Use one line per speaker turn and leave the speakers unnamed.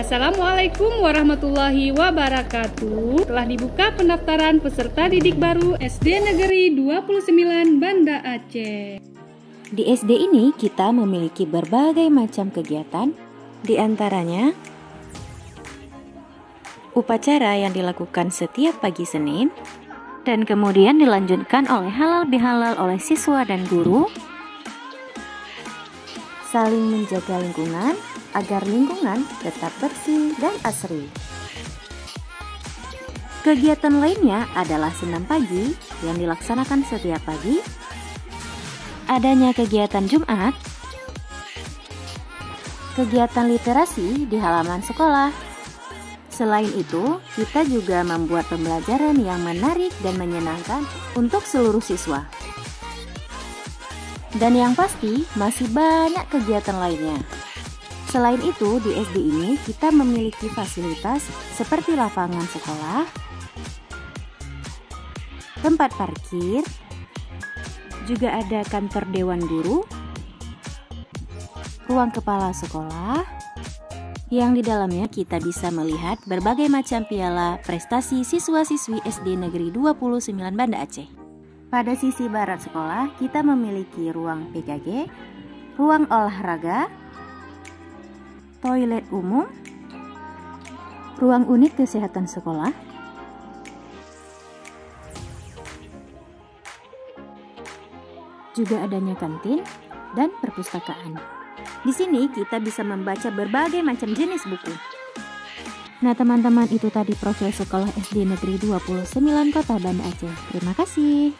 Assalamualaikum warahmatullahi wabarakatuh. Telah dibuka pendaftaran peserta didik baru SD Negeri 29 Banda Aceh.
Di SD ini kita memiliki berbagai macam kegiatan, di antaranya upacara yang dilakukan setiap pagi Senin dan kemudian dilanjutkan oleh halal bihalal oleh siswa dan guru, saling menjaga lingkungan agar lingkungan tetap bersih dan asri. Kegiatan lainnya adalah senam pagi yang dilaksanakan setiap pagi, adanya kegiatan Jumat, kegiatan literasi di halaman sekolah. Selain itu, kita juga membuat pembelajaran yang menarik dan menyenangkan untuk seluruh siswa. Dan yang pasti, masih banyak kegiatan lainnya. Selain itu, di SD ini kita memiliki fasilitas seperti lapangan sekolah, tempat parkir, juga ada kantor dewan guru, ruang kepala sekolah, yang di dalamnya kita bisa melihat berbagai macam piala prestasi siswa-siswi SD Negeri 29 Banda Aceh. Pada sisi barat sekolah, kita memiliki ruang PKG, ruang olahraga, toilet umum, ruang unit kesehatan sekolah, juga adanya kantin dan perpustakaan. Di sini kita bisa membaca berbagai macam jenis buku. Nah teman-teman, itu tadi profil sekolah SD Negeri 29 Kota Banda Aceh. Terima kasih.